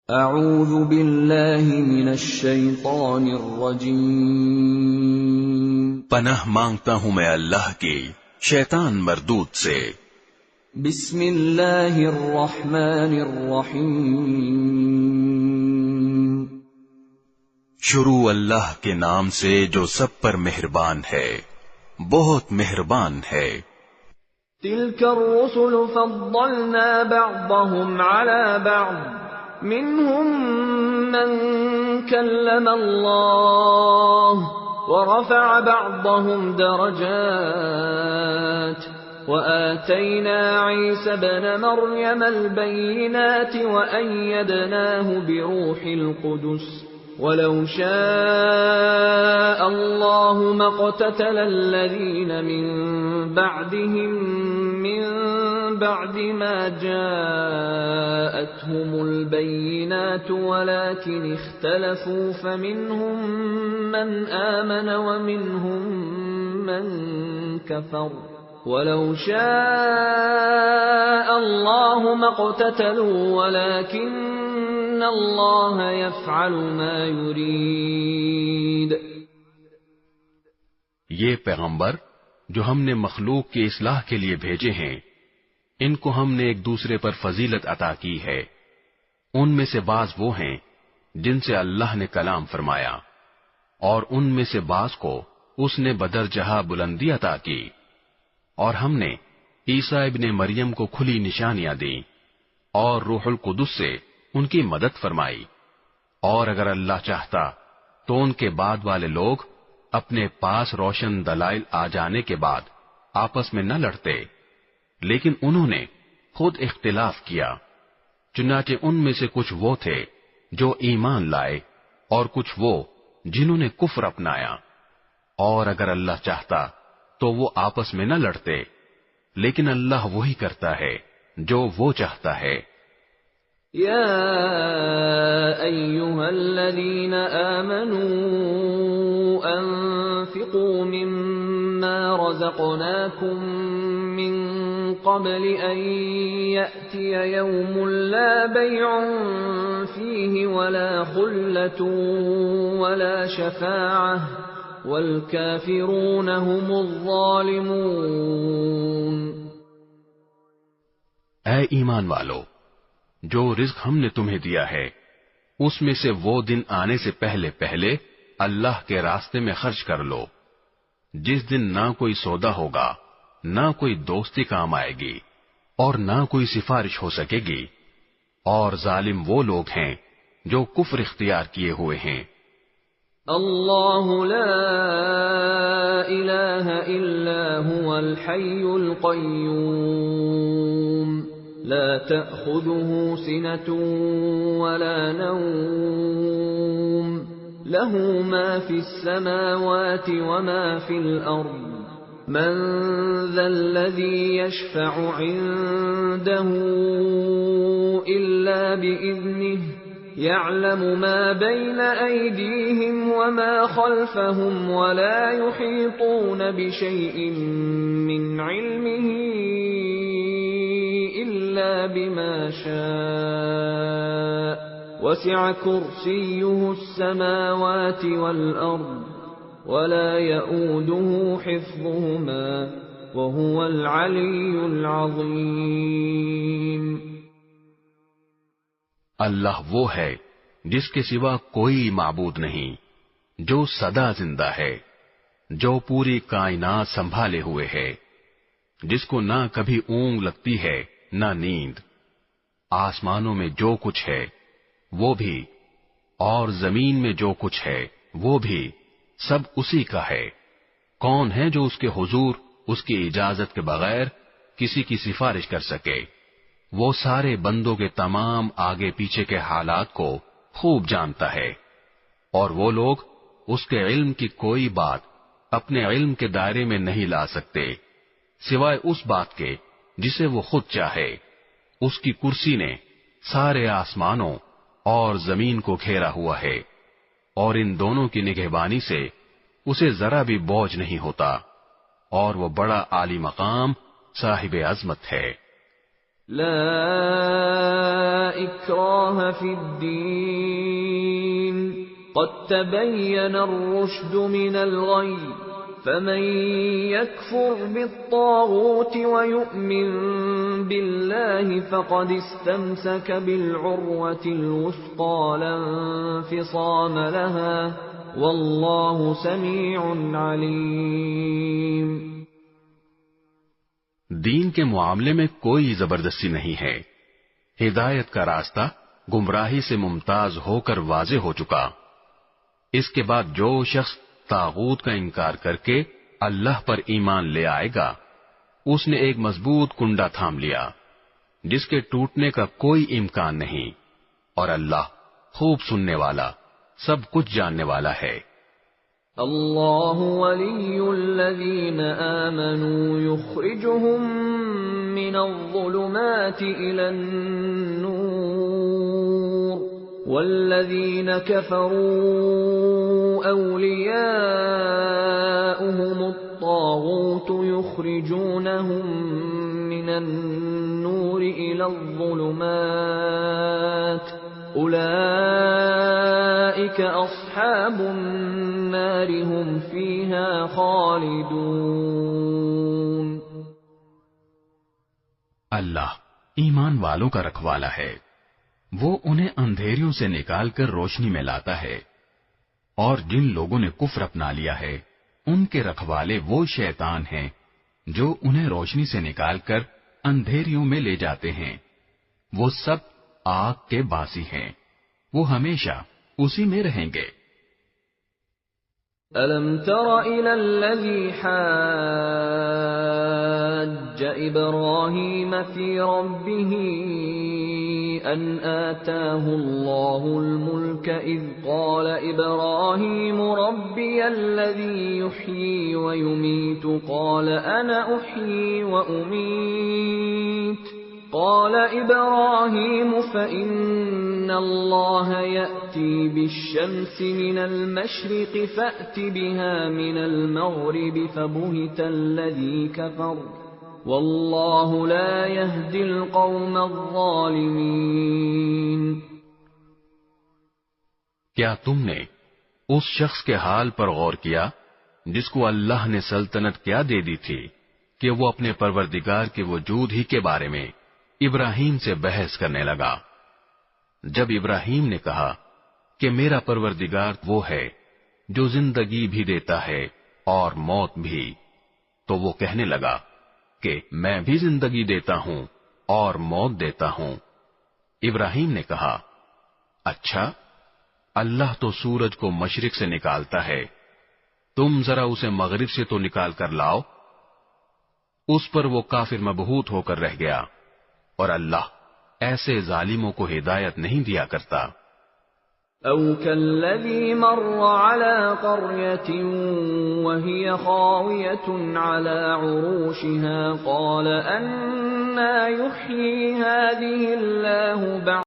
اعوذ باللہ من الشیطان الرجیم، پناہ مانگتا ہوں میں اللہ کی شیطان مردود سے۔ بسم اللہ الرحمن الرحیم، شروع اللہ کے نام سے جو سب پر مہربان ہے، بہت مہربان ہے۔ تلک الرسل فضلنا بعضهم على بعض، منهم من كلم الله ورفع بعضهم درجات وآتينا عيسى ابن مريم البينات وأيدناه بروح القدس ولو شاء الله ما اقتتل الذين من بعدهم من بعد ما جاءتهم البينات ولكن اختلفوا فمنهم من آمن ومنهم من كفر ولو شاء الله ما اقتتلوا ولكن الله يفعل ما يريد۔ یہ پیغمبر جو ہم نے مخلوق کی اصلاح کے لیے بھیجے ہیں، ان کو ہم نے ایک دوسرے پر فضیلت عطا کی ہے۔ ان میں سے بعض وہ ہیں جن سے اللہ نے کلام فرمایا، اور ان میں سے بعض کو اس نے بدرجہ بلندی عطا کی، اور ہم نے عیسیٰ ابن مریم کو کھلی نشانیاں دیں اور روح القدس سے ان کی مدد فرمائی، اور اگر اللہ چاہتا تو ان کے بعد والے لوگ اپنے پاس روشن دلائل آ جانے کے بعد آپس میں نہ لڑتے، لیکن انہوں نے خود اختلاف کیا۔ چنانچہ ان میں سے کچھ وہ تھے جو ایمان لائے اور کچھ وہ جنہوں نے کفر اپنایا، اور اگر اللہ چاہتا تو وہ آپس میں نہ لڑتے، لیکن اللہ وہی کرتا ہے جو وہ چاہتا ہے۔ یا ایھا الذین آمنوا انفقوا مما رزقناکم من قبل ان یأتی یوم لا بیع فیہ ولا خلة ولا شفاعة والکافرون هم الظالمون۔ اے ایمان والو، جو رزق ہم نے تمہیں دیا ہے اس میں سے وہ دن آنے سے پہلے پہلے اللہ کے راستے میں خرچ کر لو، جس دن نہ کوئی سودا ہوگا، نہ کوئی دوستی کام آئے گی، اور نہ کوئی سفارش ہو سکے گی، اور ظالم وہ لوگ ہیں جو کفر اختیار کیے ہوئے ہیں۔ اللہ لا الہ الا هو الحی القیوم لا تأخذه سنة ولا نوم له ما في السماوات وما في الأرض من ذا الذي يشفع عنده إلا بإذنه يعلم ما بين أيديهم وما خلفهم ولا يحيطون بشيء من علمه إلا بما شاء وسع كرسيه السماوات والأرض ولا يؤوده حفظهما وهو العلي العظيم۔ اللہ وہ ہے جس کے سوا کوئی معبود نہیں، جو سدا زندہ ہے، جو پوری کائنات سنبھالے ہوئے ہے، جس کو نہ کبھی اونگ لگتی ہے نہ نیند۔ آسمانوں میں جو کچھ ہے وہ بھی، اور زمین میں جو کچھ ہے وہ بھی، سب اسی کا ہے۔ کون ہے جو اس کے حضور اس کی اجازت کے بغیر کسی کی سفارش کر سکے؟ وہ سارے بندوں کے تمام آگے پیچھے کے حالات کو خوب جانتا ہے، اور وہ لوگ اس کے علم کی کوئی بات اپنے علم کے دائرے میں نہیں لا سکتے سوائے اس بات کے جسے وہ خود چاہے۔ اس کی کرسی نے سارے آسمانوں اور زمین کو گھیرا ہوا ہے، اور ان دونوں کی نگہبانی سے اسے ذرا بھی بوجھ نہیں ہوتا، اور وہ بڑا عالی مقام صاحب عظمت ہے۔ لا اکراہ فی الدین قد تبین الرشد من الغی فمن يكفر بالطاغوت ويؤمن بالله فقد استمسك بالعروة الوثقى لا انفصام لها والله سميع عليم. دین کے معاملے میں کوئی زبردستی نہیں ہے. ہدایت کا راستہ گمراہی سے ممتاز ہو کر واضح ہو چکا. اس کے بعد جو شخص طاغوت کا انکار کر کے اللہ پر ایمان لے آئے گا، اس نے ایک مضبوط کنڈا تھام لیا جس کے ٹوٹنے کا کوئی امکان نہیں، اور اللہ خوب سننے والا، سب کچھ جاننے والا ہے. اللہ ولی الذین آمنوا یخرجهم من الظلمات الى النور والذین کفروا اولیاؤهم الطاغوت یخرجونهم من النور الى الظلمات اولئک اصحاب النار هم فیہا خالدون. اللہ ایمان والوں کا رکھوالا ہے. وہ انہیں اندھیریوں سے نکال کر روشنی میں لاتا ہے، اور جن لوگوں نے کفر اپنا لیا ہے ان کے رکھوالے وہ شیطان ہیں جو انہیں روشنی سے نکال کر اندھیریوں میں لے جاتے ہیں. وہ سب آگ کے باسی ہیں، وہ ہمیشہ اسی میں رہیں گے. أَلَمْ تَرَ إِلَى الَّذِي حَاجَّ إِبْرَاهِيمَ فِي رَبِّهِ أَنْ آتَاهُ اللَّهُ الْمُلْكَ إِذْ قَالَ إِبْرَاهِيمُ رَبِّيَ الَّذِي يُحْيِي وَيُمِيتُ قَالَ أَنَا أُحْيِي وَأُمِيتُ قال إبراهيم فإن الله يأتي بالشمس من المشرق فأت بها من المغرب فبهت الذي كفر والله لا يهدي القوم الظالمين. کیا تم نے اس شخص کے حال پر غور کیا جس کو اللہ نے سلطنت کیا دے دی تھی کہ وہ اپنے پروردگار کے وجود ہی کے بارے میں ابراہیم سے بحث کرنے لگا؟ جب ابراہیم نے کہا کہ میرا پروردگار وہ ہے جو زندگی بھی دیتا ہے اور موت بھی، تو وہ کہنے لگا کہ میں بھی زندگی دیتا ہوں اور موت دیتا ہوں. ابراہیم نے کہا، اچھا، اللہ تو سورج کو مشرق سے نکالتا ہے، تم ذرا اسے مغرب سے تو نکال کر لاؤ. اس پر وہ کافر مبہوت ہو کر رہ گیا، اور اللہ ایسے ظالموں کو ہدایت نہیں دیا کرتا. او كالذي مر على قرية وهي خاوية على عروشها قال أنى يحيي هذه الله بعد